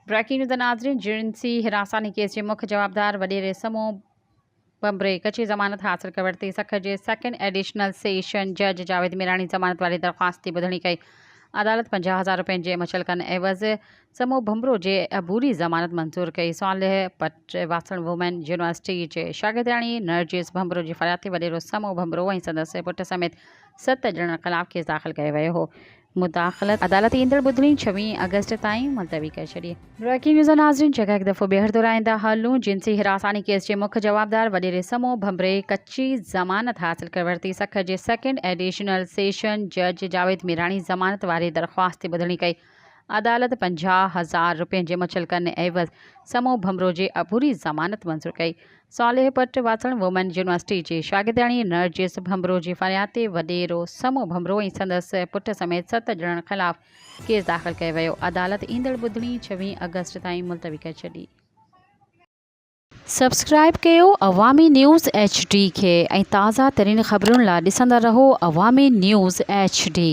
Breaking news नाज़रीन, जिनसी हिरासानी case के मुख्य जवाबदार वडेरे समूह बम्बरे कच्ची ज़मानत हासिल कर वरिती। सख के सेकेंड एडिशनल सेशन जज जावेद मीरानी ज़मानत वाली दरख्वास्त की ॿुधणी कई। अदालत 50,000 रुपयनि जे मुचलकनि एवज़ समूह भुमरो जे अबूरी ज़मानत मंज़ूर कई। सालिह पट वासण वुमेन यूनिवर्सिटी जे शागिर्दियाणी नरजिस भुमरो जी फरियाद ते वडेरो समूह भुमरो ऐं संदसि पुट समेत 7 ॼणनि ख़िलाफ़ केस दाख़िल कयो वियो हो। मुदाख़लत अदालत ईंदड़ ॿुधणी 26 अगस्त ताईं मुलतवी करे छॾी। ब्रेकिंग न्यूज़ नाज़रीन, जगह हिकु दफ़ो ॿीहर दोहराईंदा हलूं। जिनसी हिरासानी केस के मुख्य जवाबदार वडेरे समूह भुमरे कच्ची ज़मानत हासिल कर वरिती। सख जे सेकेंड एडिशनल सेशन जज जावेद मीरानी ज़मानत वारी दरख्वास्त ते ॿुधणी कई। अदालत 50,000 रुपयनि जे मुचलकनि एवज़ समूह भुमरो जे अबूरी ज़मानत मंज़ूर कई। सालिह पट वासण वुमेन यूनिवर्सिटी जे शागिर्दियाणी नरजिस भुमरो जी फरियाद ते वडेरो समूह भुमरो ऐं संदसि पुट समेत 7 ॼणनि ख़िलाफ़ केस दाख़िल कयो वियो। अदालत ईंदड़ ॿुधणी 26 अगस्त ताईं मुलतवी करे छॾी। सब्सक्राइब कयो अवामी न्यूज़ HD खे ऐं ताज़ा तरीन ख़बरुनि लाइ ॾिसंदा रहो अवामी न्यूज़ HD।